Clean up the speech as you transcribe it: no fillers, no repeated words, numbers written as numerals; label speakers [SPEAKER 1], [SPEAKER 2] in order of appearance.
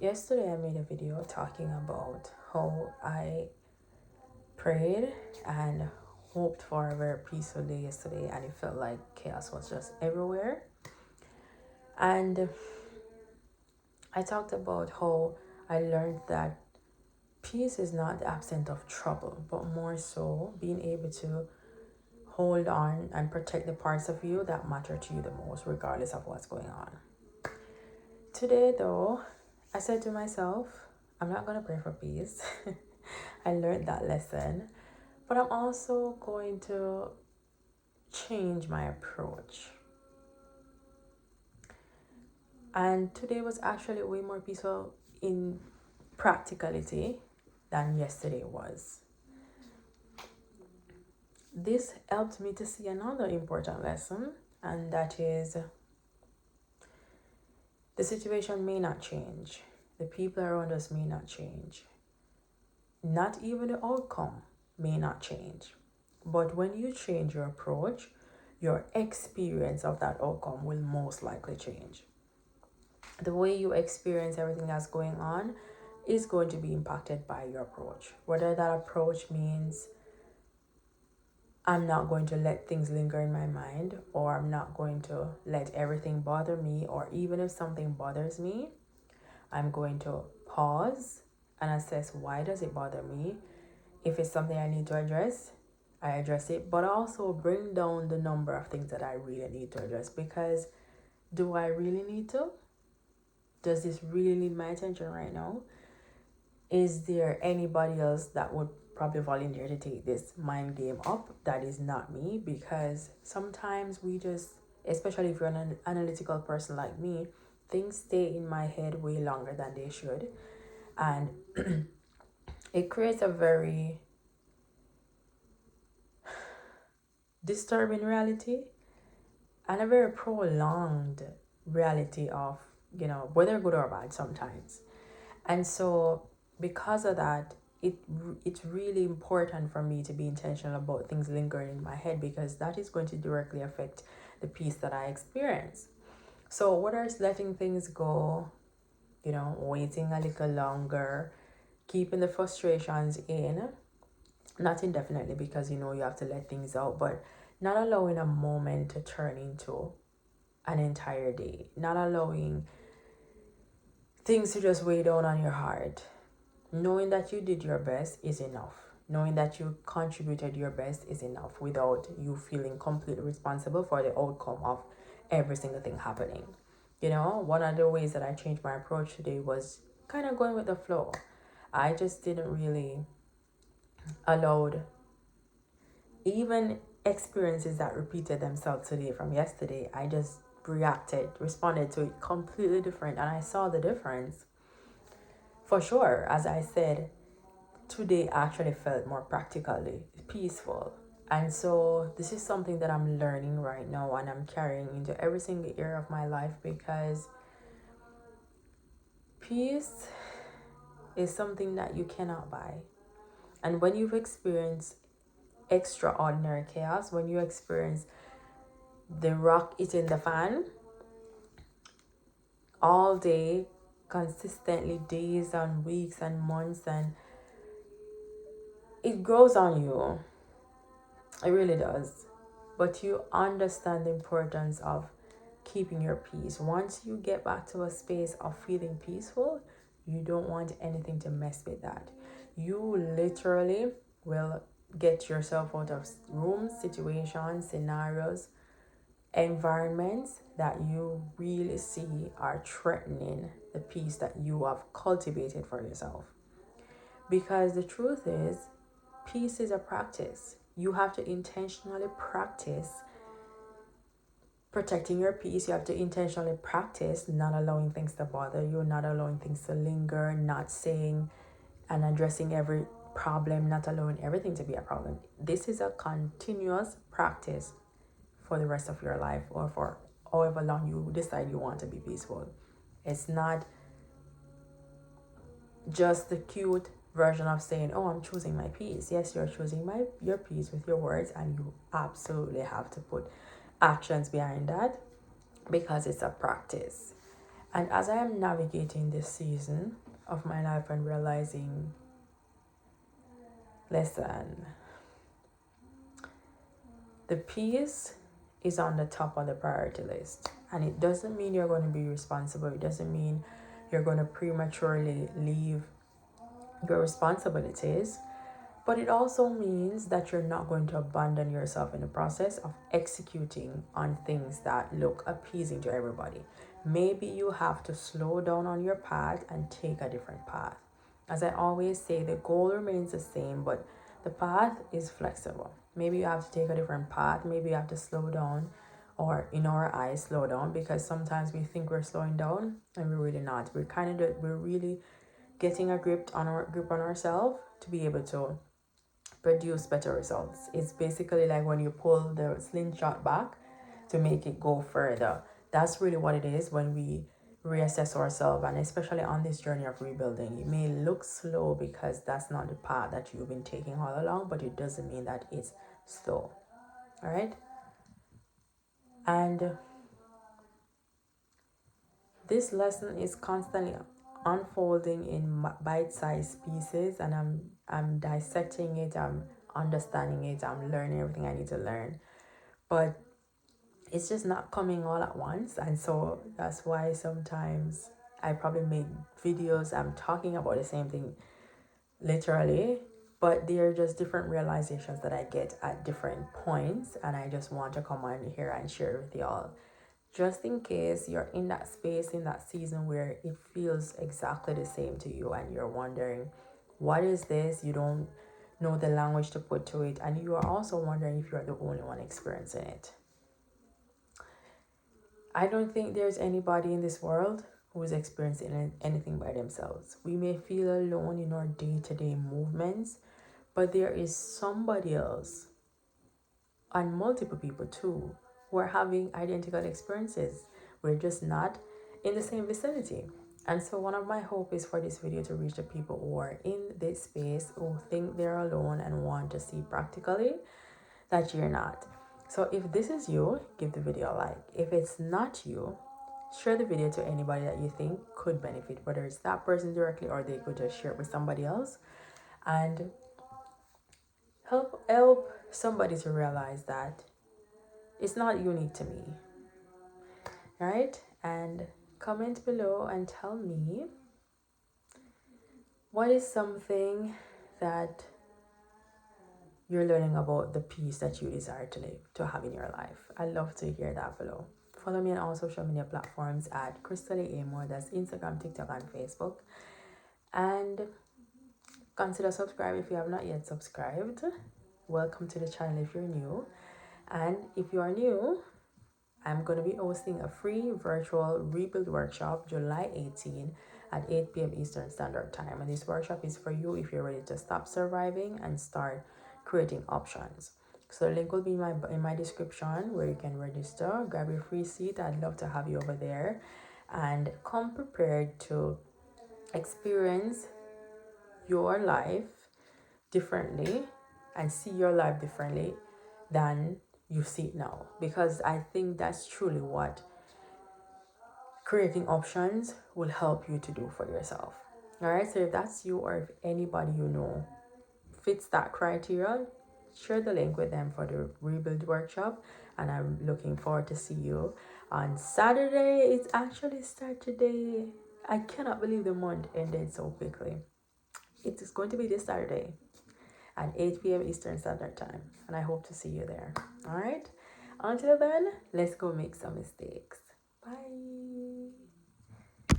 [SPEAKER 1] Yesterday I made a video talking about how I prayed and hoped for a very peaceful day yesterday, and it felt like chaos was just everywhere. And I talked about how I learned that peace is not the absence of trouble, but more so being able to hold on and protect the parts of you that matter to you the most, regardless of what's going on. Today, though, I said to myself, I'm not going to pray for peace. I learned that lesson. But I'm also going to change my approach. And today was actually way more peaceful in practicality than yesterday was. This helped me to see another important lesson, and that is the situation may not change. The people around us may not change. Not even the outcome may not change. But when you change your approach, your experience of that outcome will most likely change. The way you experience everything that's going on is going to be impacted by your approach. Whether that approach means I'm not going to let things linger in my mind, or I'm not going to let everything bother me, or even if something bothers me, I'm going to pause and assess why does it bother me. If it's something I need to address, I address it, but also bring down the number of things that I really need to address, because do I really need to? Does this really need my attention right now? Is there anybody else that would probably volunteer to take this mind game up that is not me? Because sometimes we just, especially if you're an analytical person like me, things stay in my head way longer than they should. And it creates a very disturbing reality and a very prolonged reality of, whether good or bad sometimes. And so because of that, it's really important for me to be intentional about things lingering in my head, because that is going to directly affect the peace that I experience. So whether it's letting things go, waiting a little longer, keeping the frustrations in, not indefinitely, because you have to let things out, but not allowing a moment to turn into an entire day, not allowing things to just weigh down on your heart. Knowing that you did your best is enough. Knowing that you contributed your best is enough, without you feeling completely responsible for the outcome of every single thing happening. One of the ways that I changed my approach today was kind of going with the flow. I just didn't really allow even experiences that repeated themselves today from yesterday. I just responded to it completely different, and I saw the difference. For sure, as I said, today actually felt more practically peaceful. And so this is something that I'm learning right now, and I'm carrying into every single area of my life, because peace is something that you cannot buy. And when you've experienced extraordinary chaos, when you experience the rock hitting the fan all day, consistently, days and weeks and months, and it grows on you. It really does. But you understand the importance of keeping your peace. Once you get back to a space of feeling peaceful, you don't want anything to mess with that. You literally will get yourself out of rooms, situations, scenarios, environments that you really see are threatening the peace that you have cultivated for yourself. Because the truth is, peace is a practice. You have to intentionally practice protecting your peace. You have to intentionally practice not allowing things to bother you, not allowing things to linger, not saying and addressing every problem, not allowing everything to be a problem. This is a continuous practice for the rest of your life, or for however long you decide you want to be peaceful. It's not just the cute version of saying, oh, I'm choosing my peace. Yes, you're choosing your peace with your words, and you absolutely have to put actions behind that, because it's a practice. And as I am navigating this season of my life and realizing, listen, the peace is on the top of the priority list. And it doesn't mean you're going to be responsible. It doesn't mean you're going to prematurely leave your responsibilities. But it also means that you're not going to abandon yourself in the process of executing on things that look appeasing to everybody. Maybe you have to slow down on your path and take a different path. As I always say, the goal remains the same, but the path is flexible. Maybe you have to take a different path. Maybe you have to slow down, or in our eyes, slow down, because sometimes we think we're slowing down and we're really not. We're really getting a grip on ourselves to be able to produce better results. It's basically like when you pull the slingshot back to make it go further. That's really what it is when we reassess ourselves, and especially on this journey of rebuilding. It may look slow because that's not the path that you've been taking all along, but it doesn't mean that it's slow. All right? And this lesson is constantly unfolding in bite-sized pieces, and I'm dissecting it, I'm understanding it, I'm learning everything I need to learn. But it's just not coming all at once, and so that's why sometimes I probably make videos I'm talking about the same thing literally, but they're just different realizations that I get at different points, and I just want to come on here and share it with y'all, just in case you're in that space, in that season where it feels exactly the same to you and you're wondering, what is this? You don't know the language to put to it, and you are also wondering if you're the only one experiencing it. I don't think there's anybody in this world who is experiencing anything by themselves. We may feel alone in our day-to-day movements, but there is somebody else, and multiple people too, who are having identical experiences. We're just not in the same vicinity. And so one of my hope is for this video to reach the people who are in this space, who think they're alone and want to see practically that you're not. So if this is you, give the video a like. If it's not you, share the video to anybody that you think could benefit, whether it's that person directly or they could just share it with somebody else, and help somebody to realize that it's not unique to me. All right? And comment below and tell me, what is something that you're learning about the peace that you desire to have in your life. I'd love to hear that below. Follow me on all social media platforms at Khrista-Lee. That's Instagram, TikTok, and Facebook. And consider subscribing if you have not yet subscribed. Welcome to the channel if you're new. And if you are new, I'm going to be hosting a free virtual rebuild workshop July 18 at 8 p.m. Eastern Standard Time. And this workshop is for you if you're ready to stop surviving and start creating options. So the link will be in my description, where you can register, grab your free seat. I'd love to have you over there, and come prepared to experience your life differently and see your life differently than you see it now, because I think that's truly what creating options will help you to do for yourself. All right, so if that's you, or if anybody you know fits that criteria, share the link with them for the rebuild workshop, and I'm looking forward to see you on Saturday. It's actually Saturday. I cannot believe the month ended so quickly. It is going to be this Saturday at 8 p.m. Eastern Standard Time, and I hope to see you there. All right, until then, let's go make some mistakes. Bye.